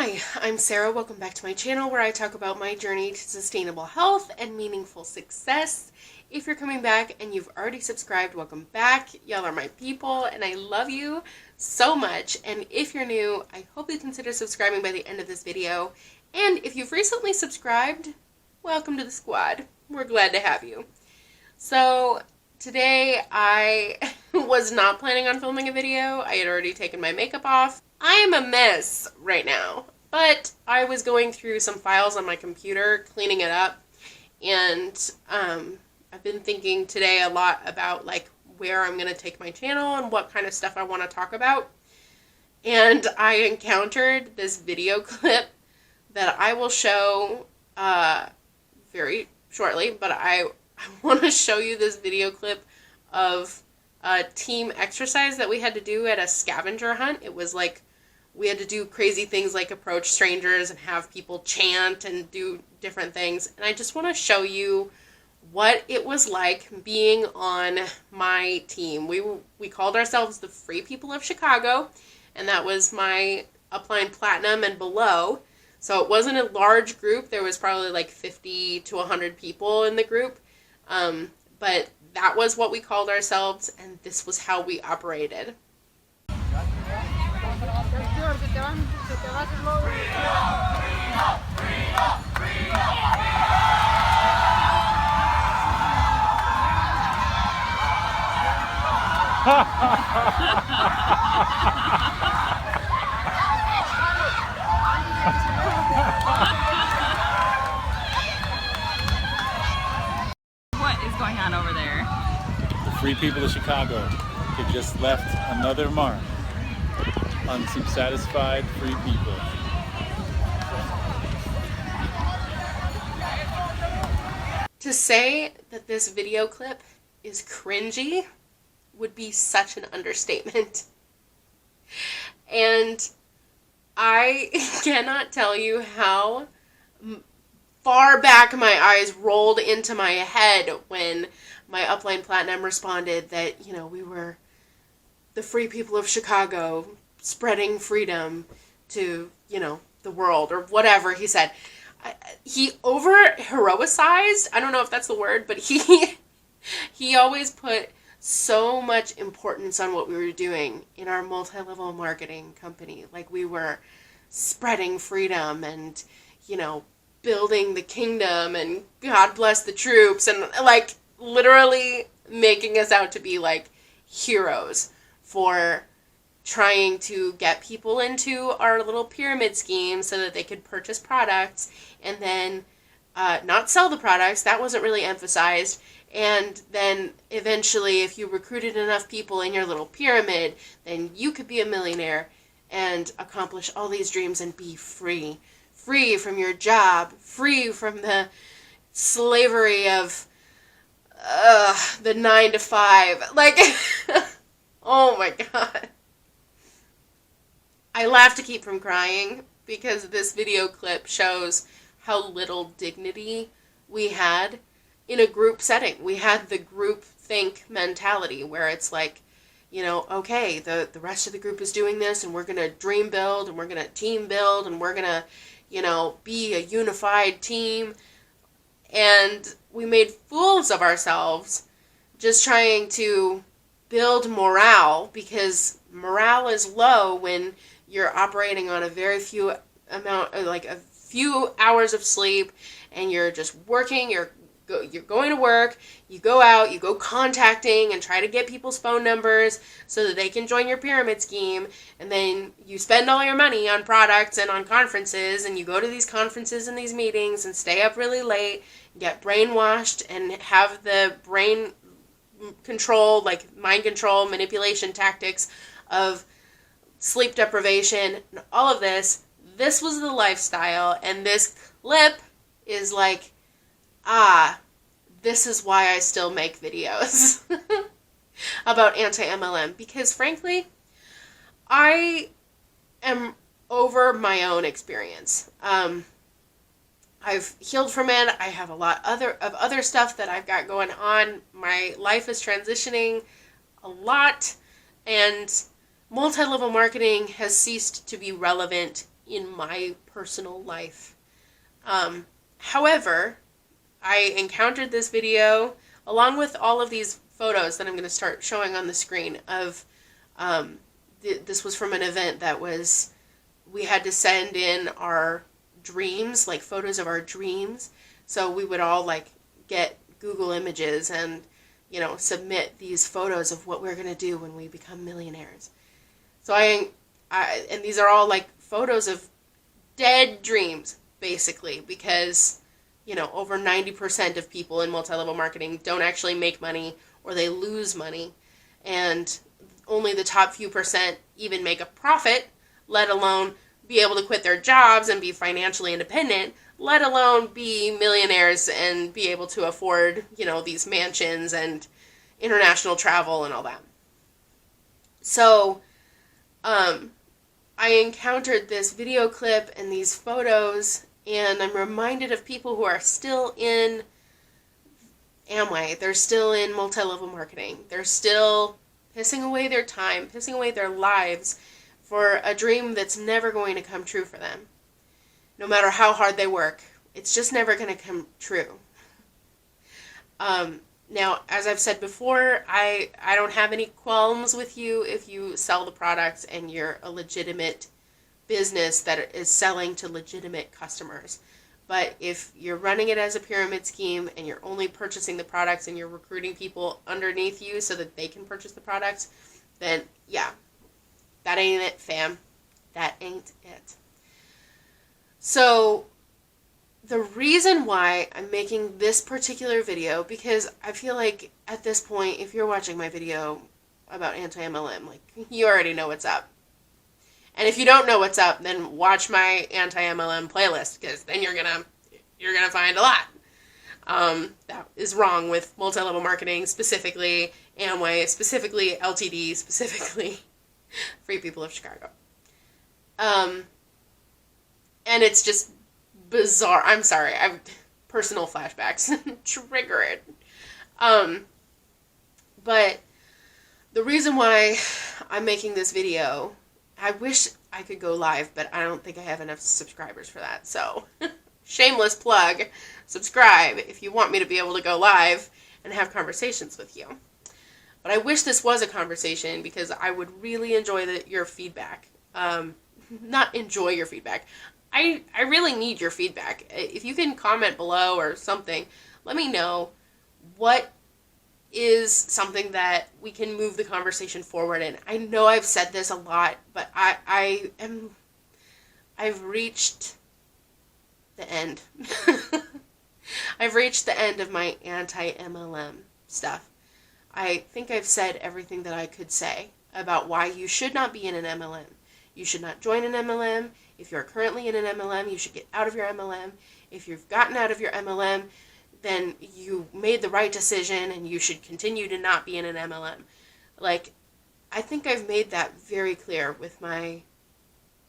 Hi, I'm Sarah. Welcome back to my channel where I talk about my journey to sustainable health and meaningful success. If you're coming back and you've already subscribed, welcome back. Y'all are my people and I love you so much. And if you're new, I hope you consider subscribing by the end of this video. And if you've recently subscribed, welcome to the squad. We're glad to have you. So today I was not planning on filming a video. I had already taken my makeup off. I am a mess right now, but I was going through some files on my computer, cleaning it up, and I've been thinking today a lot about like where I'm going to take my channel and what kind of stuff I want to talk about. And I encountered this video clip that I will show very shortly, but I want to show you this video clip of a team exercise that we had to do at a scavenger hunt. It was like we had to do crazy things like approach strangers and have people chant and do different things. And I just want to show you what it was like being on my team. We called ourselves the Free People of Chicago, and that was my upline platinum and below. So it wasn't a large group. There was probably like 50 to 100 people in the group. But that was what we called ourselves, and this was how we operated. What is going on over there? The Free People of Chicago have just left another mark on some satisfied free people. To say that this video clip is cringy would be such an understatement. And I cannot tell you how far back my eyes rolled into my head when my upline platinum responded that, you know, we were the Free People of Chicago spreading freedom to, you know, the world, or whatever he said. He over-heroicized, I don't know if that's the word, but he always put so much importance on what we were doing in our multi-level marketing company. Like we were spreading freedom and, you know, building the kingdom and God bless the troops, and like literally making us out to be like heroes for trying to get people into our little pyramid scheme so that they could purchase products and then not sell the products. That wasn't really emphasized. And then eventually, if you recruited enough people in your little pyramid, then you could be a millionaire and accomplish all these dreams and be free. Free from your job, free from the slavery of the 9 to 5. Like, oh my God. I laugh to keep from crying because this video clip shows how little dignity we had in a group setting. We had the group think mentality where it's like, you know, okay, the rest of the group is doing this and we're going to dream build and we're going to team build and we're going to, you know, be a unified team. And we made fools of ourselves just trying to build morale, because morale is low when you're operating on a very few hours of sleep and you're just working, you're going to work, you go out, you go contacting and try to get people's phone numbers so that they can join your pyramid scheme, and then you spend all your money on products and on conferences, and you go to these conferences and these meetings and stay up really late, get brainwashed and have the brain control, like mind control, manipulation tactics of sleep deprivation and all of this. This was the lifestyle, and this clip is like, this is why I still make videos about anti-MLM, because frankly, I am over my own experience. I've healed from it. I have a lot of other stuff that I've got going on. My life is transitioning a lot, and multi-level marketing has ceased to be relevant in my personal life. However, I encountered this video along with all of these photos that I'm going to start showing on the screen of, this was from an event that was, we had to send in our dreams, like photos of our dreams. So we would all like get Google Images and, you know, submit these photos of what we're going to do when we become millionaires. So and these are all like photos of dead dreams, basically, because, you know, over 90% of people in multi-level marketing don't actually make money, or they lose money, and only the top few percent even make a profit, let alone be able to quit their jobs and be financially independent, let alone be millionaires and be able to afford, you know, these mansions and international travel and all that. So, I encountered this video clip and these photos, and I'm reminded of people who are still in Amway. They're still in multi-level marketing. They're still pissing away their time, pissing away their lives for a dream that's never going to come true for them. No matter how hard they work, it's just never going to come true. Now, as I've said before, I don't have any qualms with you if you sell the products and you're a legitimate business that is selling to legitimate customers. But if you're running it as a pyramid scheme and you're only purchasing the products and you're recruiting people underneath you so that they can purchase the products, then yeah, that ain't it, fam. That ain't it. So the reason why I'm making this particular video, because I feel like at this point, if you're watching my video about anti-MLM, like, you already know what's up. And if you don't know what's up, then watch my anti-MLM playlist, because then you're gonna find a lot that is wrong with multi-level marketing, specifically Amway, specifically LTD, specifically Free People of Chicago. And it's just bizarre. I'm sorry. I've personal flashbacks triggered. But the reason why I'm making this video, I wish I could go live, but I don't think I have enough subscribers for that. So, shameless plug, subscribe if you want me to be able to go live and have conversations with you. But I wish this was a conversation, because I would really enjoy your feedback. Not enjoy your feedback. I really need your feedback. If you can comment below or something, let me know what is something that we can move the conversation forward in. I know I've said this a lot, but I've reached the end. I've reached the end of my anti-MLM stuff. I think I've said everything that I could say about why you should not be in an MLM. You should not join an MLM. If you're currently in an MLM, you should get out of your MLM. If you've gotten out of your MLM, then you made the right decision and you should continue to not be in an MLM. Like, I think I've made that very clear with my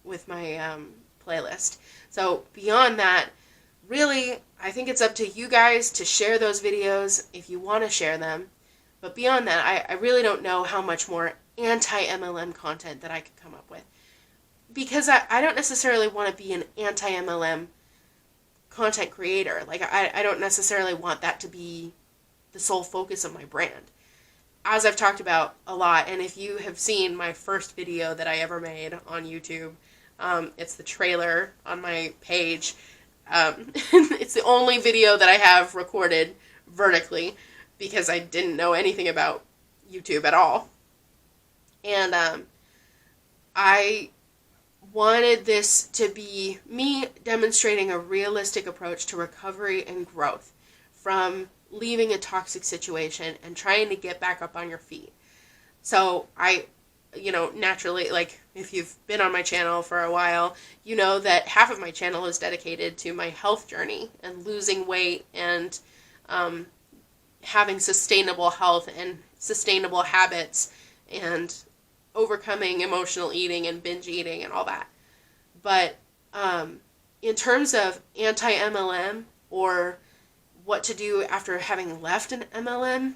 playlist. So beyond that, really, I think it's up to you guys to share those videos if you want to share them. But beyond that, I really don't know how much more anti-MLM content that I could come up with. Because I don't necessarily want to be an anti-MLM content creator. Like, I don't necessarily want that to be the sole focus of my brand. As I've talked about a lot, and if you have seen my first video that I ever made on YouTube, it's the trailer on my page. It's the only video that I have recorded vertically, because I didn't know anything about YouTube at all. And I wanted this to be me demonstrating a realistic approach to recovery and growth from leaving a toxic situation and trying to get back up on your feet. So naturally, like, if you've been on my channel for a while, you know that half of my channel is dedicated to my health journey and losing weight and having sustainable health and sustainable habits and overcoming emotional eating and binge eating and all that. But in terms of anti-MLM or what to do after having left an MLM,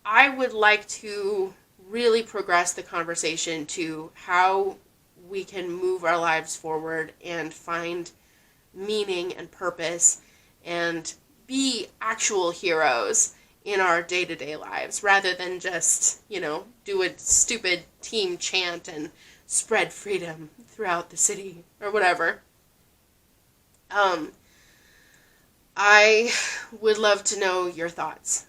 I would like to really progress the conversation to how we can move our lives forward and find meaning and purpose and be actual heroes in our day-to-day lives rather than just, do a stupid team chant and spread freedom throughout the city or whatever. I would love to know your thoughts.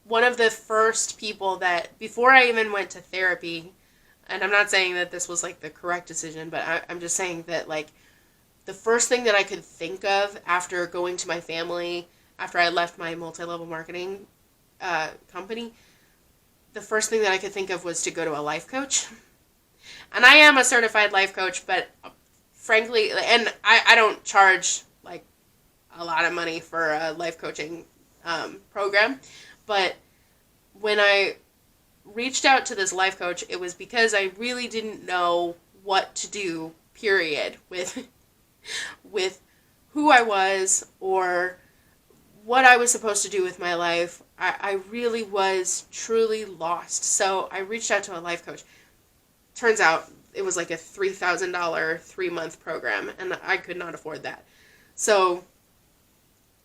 One of the first people that, before I even went to therapy, and I'm not saying that this was like the correct decision, but I'm just saying that like the first thing that I could think of after going to my family, after I left my multi-level marketing company, the first thing that I could think of was to go to a life coach. And I am a certified life coach, but frankly, and I don't charge like a lot of money for a life coaching program, but when I reached out to this life coach, it was because I really didn't know what to do, period, with who I was or what I was supposed to do with my life. I really was truly lost. So I reached out to a life coach. Turns out it was like a $3,000 3-month program, and I could not afford that. So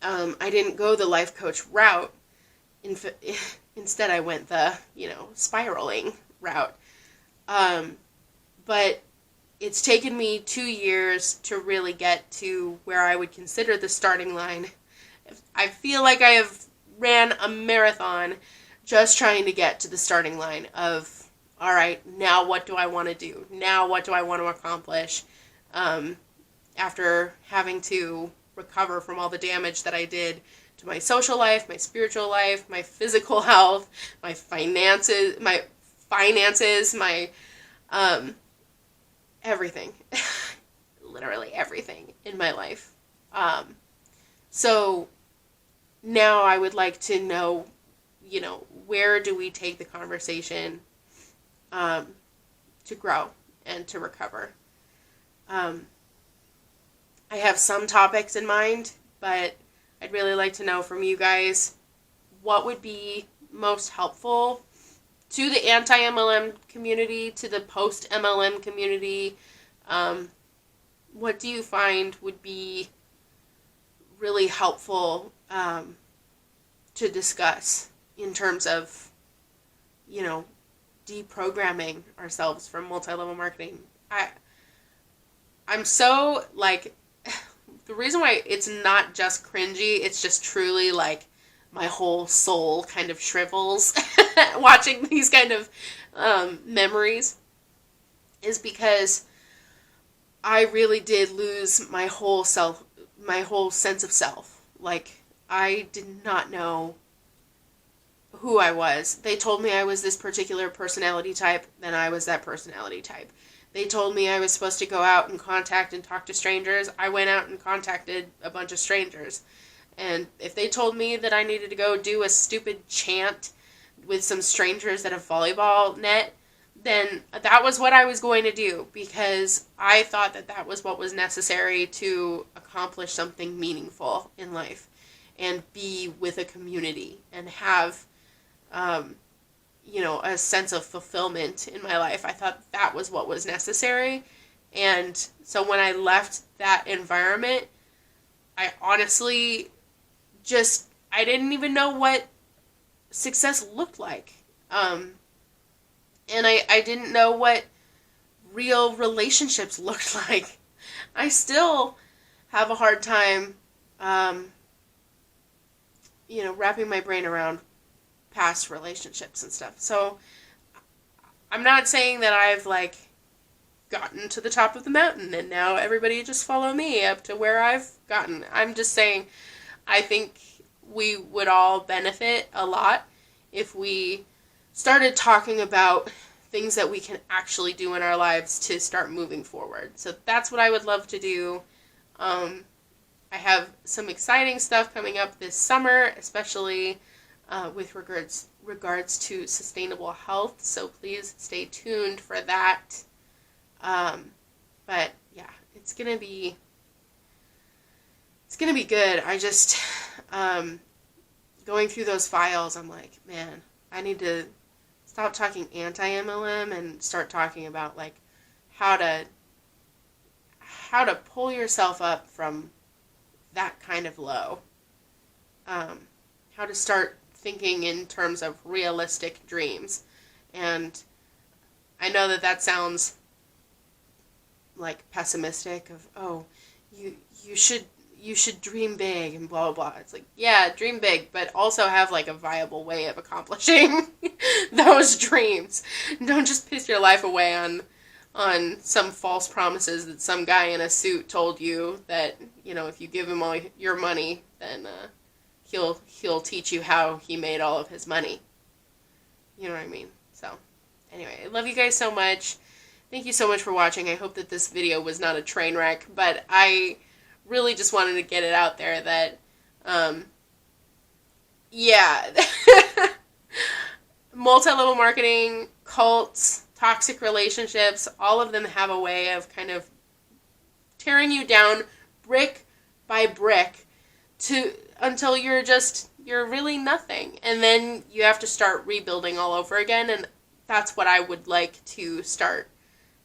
I didn't go the life coach route. Instead, I went the, spiraling route. But it's taken me 2 years to really get to where I would consider the starting line. I feel like I have ran a marathon just trying to get to the starting line of, all right, now what do I want to do? Now what do I want to accomplish? After having to recover from all the damage that I did to my social life, my spiritual life, my physical health, my finances, my everything. Literally everything in my life. So now I would like to know, where do we take the conversation to grow and to recover? I have some topics in mind, but I'd really like to know from you guys what would be most helpful to the anti-MLM community, to the post-MLM community. What do you find would be really helpful to discuss in terms of, deprogramming ourselves from multi-level marketing? I'm so, the reason why it's not just cringy, it's just truly, my whole soul kind of shrivels watching these kind of memories, is because I really did lose my whole sense of self. I did not know who I was. They told me I was this particular personality type, then I was that personality type. They told me I was supposed to go out and contact and talk to strangers. I went out and contacted a bunch of strangers. And if they told me that I needed to go do a stupid chant with some strangers at a volleyball net, then that was what I was going to do, because I thought that that was what was necessary to accomplish something meaningful in life and be with a community and have, a sense of fulfillment in my life. I thought that was what was necessary. And so when I left that environment, I honestly I didn't even know what success looked like. And I didn't know what real relationships looked like. I still have a hard time, wrapping my brain around past relationships and stuff. So I'm not saying that I've gotten to the top of the mountain and now everybody just follow me up to where I've gotten. I'm just saying I think we would all benefit a lot if we started talking about things that we can actually do in our lives to start moving forward. So that's what I would love to do. I have some exciting stuff coming up this summer, especially with regards to sustainable health. So please stay tuned for that. But yeah, it's gonna be good. I just going through those files, I'm like, man, I need to stop talking anti-MLM and start talking about how to pull yourself up from that kind of low. How to start thinking in terms of realistic dreams. And I know that sounds like pessimistic of, oh, you should dream big and blah, blah, blah. It's like, yeah, dream big, but also have like a viable way of accomplishing those dreams. Don't just piss your life away on some false promises that some guy in a suit told you that, if you give him all your money, then he'll teach you how he made all of his money. You know what I mean? So, anyway, I love you guys so much. Thank you so much for watching. I hope that this video was not a train wreck, but I really just wanted to get it out there that, yeah, multi-level marketing, cults, toxic relationships, all of them have a way of kind of tearing you down brick by brick until you're really nothing. And then you have to start rebuilding all over again, and that's what I would like to start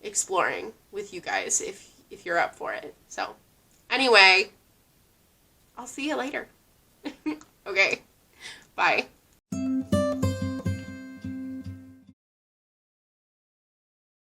exploring with you guys if you're up for it. So, anyway, I'll see you later. Okay, bye.